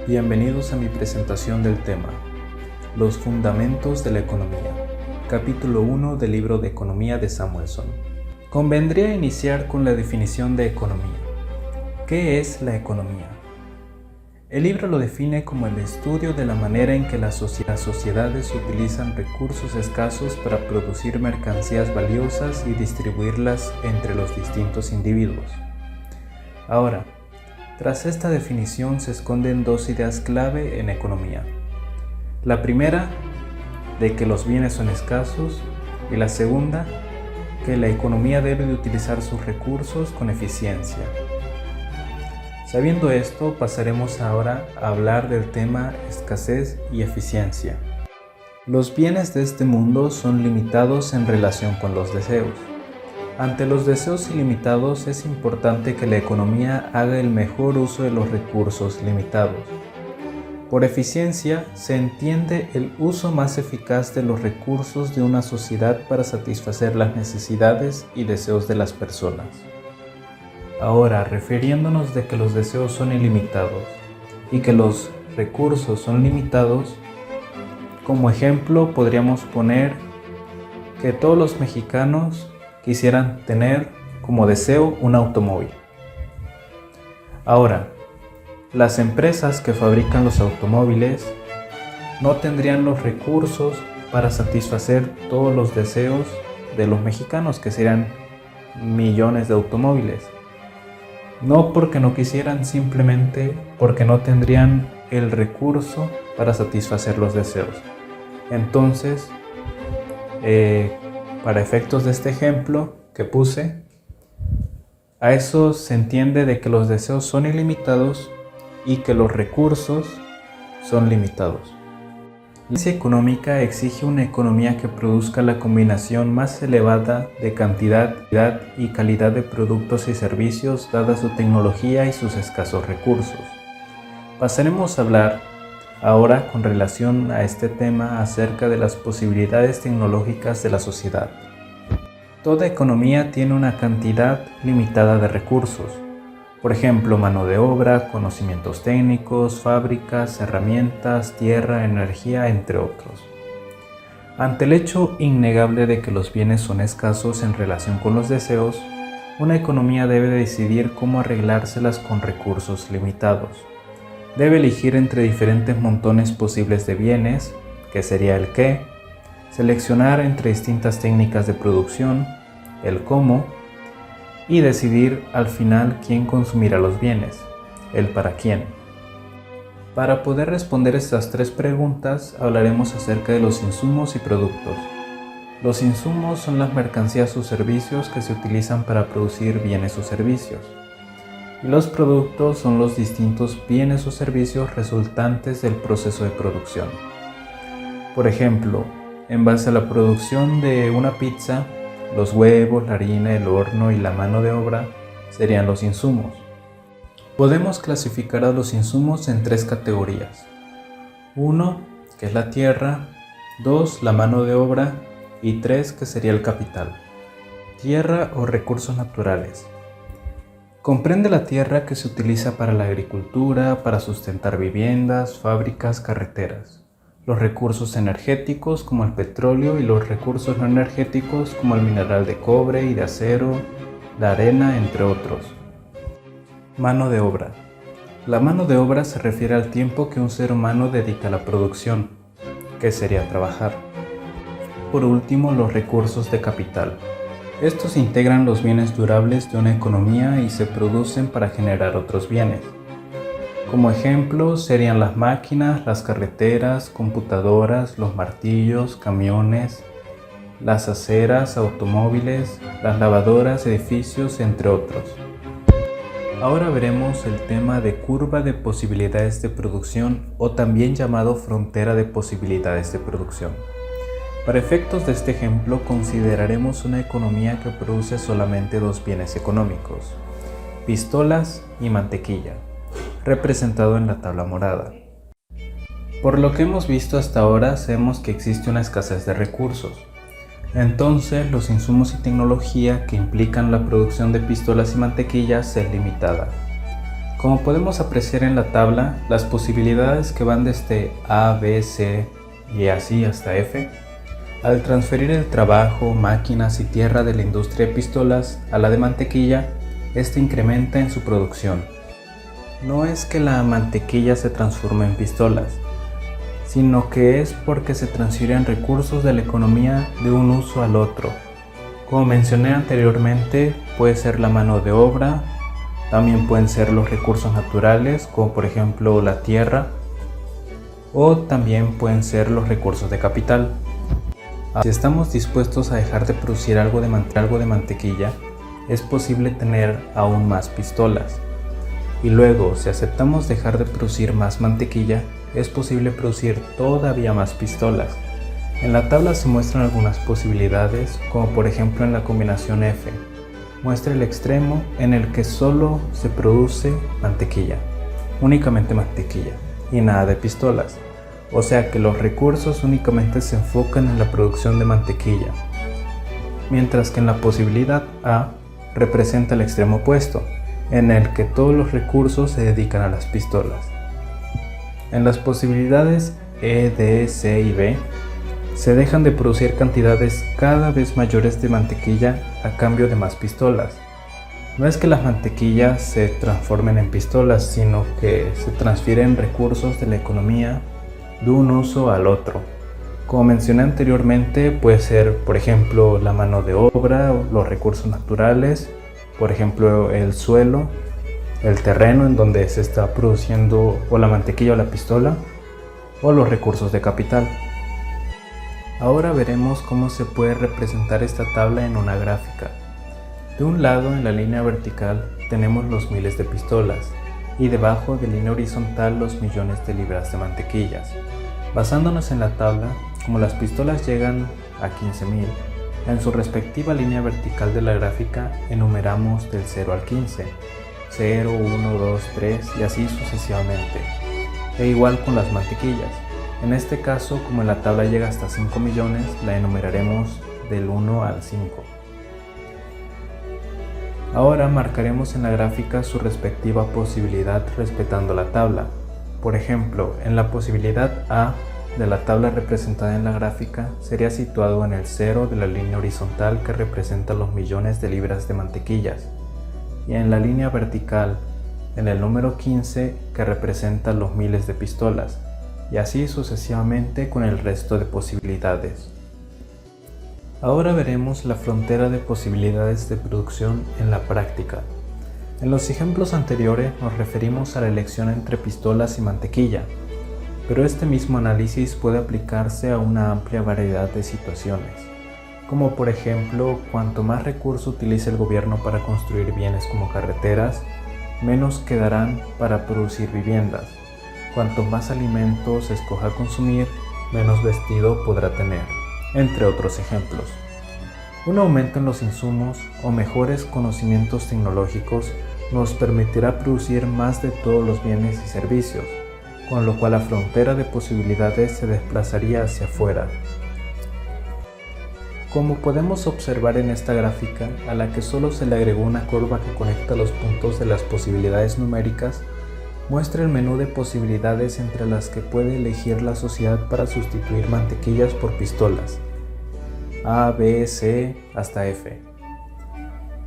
Bienvenidos a mi presentación del tema, Los fundamentos de la economía, capítulo 1 del libro de Economía de Samuelson. Convendría iniciar con la definición de economía. ¿Qué es la economía? El libro lo define como el estudio de la manera en que las sociedades utilizan recursos escasos para producir mercancías valiosas y distribuirlas entre los distintos individuos. Ahora, tras esta definición se esconden dos ideas clave en economía. La primera, de que los bienes son escasos, y la segunda, que la economía debe de utilizar sus recursos con eficiencia. Sabiendo esto, pasaremos ahora a hablar del tema escasez y eficiencia. Los bienes de este mundo son limitados en relación con los deseos. Ante los deseos ilimitados es importante que la economía haga el mejor uso de los recursos limitados. Por eficiencia se entiende el uso más eficaz de los recursos de una sociedad para satisfacer las necesidades y deseos de las personas. Ahora, refiriéndonos de que los deseos son ilimitados y que los recursos son limitados, como ejemplo podríamos poner que todos los mexicanos quisieran tener como deseo un automóvil. Ahora, las empresas que fabrican los automóviles no tendrían los recursos para satisfacer todos los deseos de los mexicanos, que serían millones de automóviles. No porque no quisieran, simplemente porque no tendrían el recurso para satisfacer los deseos. Entonces, para efectos de este ejemplo que puse, a eso se entiende de que los deseos son ilimitados y que los recursos son limitados. La ciencia económica exige una economía que produzca la combinación más elevada de cantidad y calidad de productos y servicios dada su tecnología y sus escasos recursos. Pasaremos a hablar ahora con relación a este tema acerca de las posibilidades tecnológicas de la sociedad. Toda economía tiene una cantidad limitada de recursos. Por ejemplo, mano de obra, conocimientos técnicos, fábricas, herramientas, tierra, energía, entre otros. Ante el hecho innegable de que los bienes son escasos en relación con los deseos, una economía debe decidir cómo arreglárselas con recursos limitados. Debe elegir entre diferentes montones posibles de bienes, que sería el qué, seleccionar entre distintas técnicas de producción, el cómo, y decidir al final quién consumirá los bienes, el para quién. Para poder responder estas tres preguntas, hablaremos acerca de los insumos y productos. Los insumos son las mercancías o servicios que se utilizan para producir bienes o servicios. Y los productos son los distintos bienes o servicios resultantes del proceso de producción. Por ejemplo, en base a la producción de una pizza, los huevos, la harina, el horno y la mano de obra serían los insumos. Podemos clasificar a los insumos en tres categorías. 1, que es la tierra, 2, la mano de obra y 3, que sería el capital. Tierra o recursos naturales. Comprende la tierra que se utiliza para la agricultura, para sustentar viviendas, fábricas, carreteras. Los recursos energéticos como el petróleo y los recursos no energéticos como el mineral de cobre y de acero, la arena, entre otros. Mano de obra. La mano de obra se refiere al tiempo que un ser humano dedica a la producción, que sería trabajar. Por último, los recursos de capital. Estos integran los bienes durables de una economía y se producen para generar otros bienes. Como ejemplo serían las máquinas, las carreteras, computadoras, los martillos, camiones, las aceras, automóviles, las lavadoras, edificios, entre otros. Ahora veremos el tema de curva de posibilidades de producción o también llamado frontera de posibilidades de producción. Para efectos de este ejemplo consideraremos una economía que produce solamente dos bienes económicos, pistolas y mantequilla, representado en la tabla morada. Por lo que hemos visto hasta ahora, sabemos que existe una escasez de recursos. Entonces, los insumos y tecnología que implican la producción de pistolas y mantequillas es limitada. Como podemos apreciar en la tabla, las posibilidades que van desde A, B, C y así hasta F, al transferir el trabajo, máquinas y tierra de la industria de pistolas a la de mantequilla, este incrementa en su producción. No es que la mantequilla se transforme en pistolas, sino que es porque se transfieren recursos de la economía de un uso al otro. Como mencioné anteriormente, puede ser la mano de obra, también pueden ser los recursos naturales, como por ejemplo la tierra, o también pueden ser los recursos de capital. Si estamos dispuestos a dejar de producir algo de mantequilla, es posible tener aún más pistolas. Y luego, si aceptamos dejar de producir más mantequilla, es posible producir todavía más pistolas. En la tabla se muestran algunas posibilidades, como por ejemplo en la combinación F. Muestra el extremo en el que solo se produce mantequilla, únicamente mantequilla, y nada de pistolas. O sea que los recursos únicamente se enfocan en la producción de mantequilla. Mientras que en la posibilidad A representa el extremo opuesto, en el que todos los recursos se dedican a las pistolas. En las posibilidades E, D, C y B, se dejan de producir cantidades cada vez mayores de mantequilla a cambio de más pistolas. No es que las mantequillas se transformen en pistolas, sino que se transfieren recursos de la economía de un uso al otro. Como mencioné anteriormente, puede ser, por ejemplo, la mano de obra, los recursos naturales, por ejemplo, el suelo, el terreno en donde se está produciendo o la mantequilla o la pistola, o los recursos de capital. Ahora veremos cómo se puede representar esta tabla en una gráfica. De un lado, en la línea vertical, tenemos los miles de pistolas y debajo de línea horizontal los millones de libras de mantequillas. Basándonos en la tabla, como las pistolas llegan a 15.000, en su respectiva línea vertical de la gráfica enumeramos del 0 al 15, 0, 1, 2, 3 y así sucesivamente. E igual con las mantequillas. En este caso, como en la tabla llega hasta 5 millones, la enumeraremos del 1 al 5. Ahora marcaremos en la gráfica su respectiva posibilidad respetando la tabla. Por ejemplo, en la posibilidad A de la tabla representada en la gráfica sería situado en el 0 de la línea horizontal que representa los millones de libras de mantequillas y en la línea vertical en el número 15 que representa los miles de pistolas, y así sucesivamente con el resto de posibilidades. Ahora veremos la frontera de posibilidades de producción en la práctica. En los ejemplos anteriores nos referimos a la elección entre pistolas y mantequilla, pero este mismo análisis puede aplicarse a una amplia variedad de situaciones, como por ejemplo, cuanto más recursos utilice el gobierno para construir bienes como carreteras, menos quedarán para producir viviendas. Cuanto más alimentos escoja consumir, menos vestido podrá tener, entre otros ejemplos. Un aumento en los insumos o mejores conocimientos tecnológicos nos permitirá producir más de todos los bienes y servicios, con lo cual la frontera de posibilidades se desplazaría hacia afuera. Como podemos observar en esta gráfica, a la que solo se le agregó una curva que conecta los puntos de las posibilidades numéricas, muestra el menú de posibilidades entre las que puede elegir la sociedad para sustituir mantequillas por pistolas, A, B, C hasta F.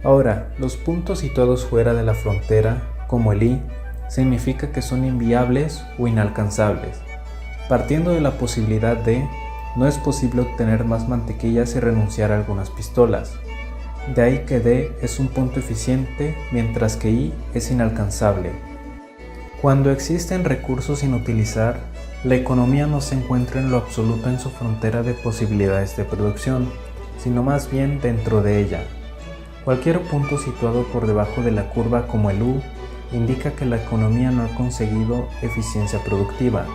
Ahora, los puntos situados fuera de la frontera, como el I, significa que son inviables o inalcanzables. Partiendo de la posibilidad D, no es posible obtener más mantequillas y renunciar a algunas pistolas. De ahí que D es un punto eficiente, mientras que I es inalcanzable. Cuando existen recursos sin utilizar, la economía no se encuentra en lo absoluto en su frontera de posibilidades de producción, sino más bien dentro de ella. Cualquier punto situado por debajo de la curva como el U indica que la economía no ha conseguido eficiencia productiva.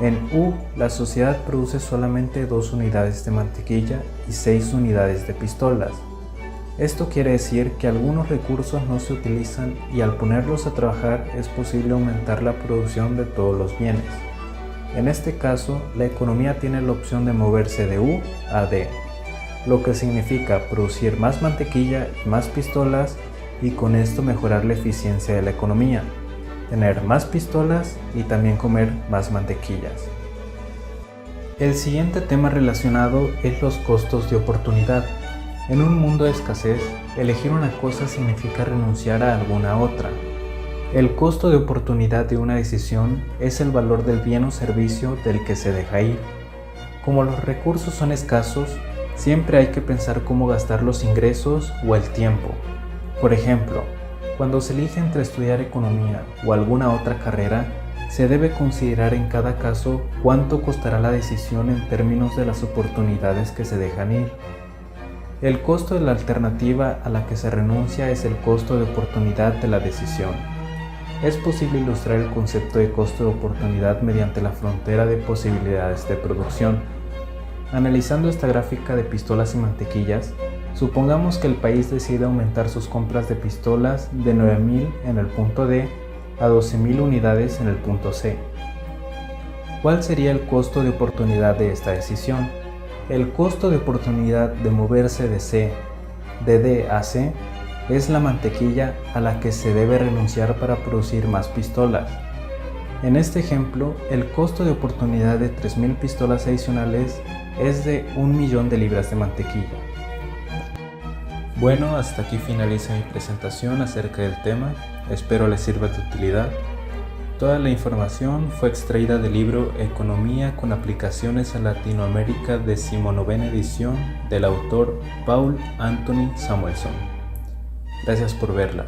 En U, la sociedad produce solamente 2 unidades de mantequilla y 6 unidades de pistolas. Esto quiere decir que algunos recursos no se utilizan y al ponerlos a trabajar es posible aumentar la producción de todos los bienes. En este caso, la economía tiene la opción de moverse de U a D, lo que significa producir más mantequilla y más pistolas y con esto mejorar la eficiencia de la economía, tener más pistolas y también comer más mantequillas. El siguiente tema relacionado es los costos de oportunidad. En un mundo de escasez, elegir una cosa significa renunciar a alguna otra. El costo de oportunidad de una decisión es el valor del bien o servicio del que se deja ir. Como los recursos son escasos, siempre hay que pensar cómo gastar los ingresos o el tiempo. Por ejemplo, cuando se elige entre estudiar economía o alguna otra carrera, se debe considerar en cada caso cuánto costará la decisión en términos de las oportunidades que se dejan ir. El costo de la alternativa a la que se renuncia es el costo de oportunidad de la decisión. Es posible ilustrar el concepto de costo de oportunidad mediante la frontera de posibilidades de producción. Analizando esta gráfica de pistolas y mantequillas, supongamos que el país decide aumentar sus compras de pistolas de 9.000 en el punto D a 12.000 unidades en el punto C. ¿Cuál sería el costo de oportunidad de esta decisión? El costo de oportunidad de moverse de D a C es la mantequilla a la que se debe renunciar para producir más pistolas. En este ejemplo, el costo de oportunidad de 3.000 pistolas adicionales es de 1.000.000 de libras de mantequilla. Bueno, hasta aquí finaliza mi presentación acerca del tema. Espero les sirva de utilidad. Toda la información fue extraída del libro Economía con aplicaciones a Latinoamérica, 19ª edición, del autor Paul Anthony Samuelson. Gracias por verla.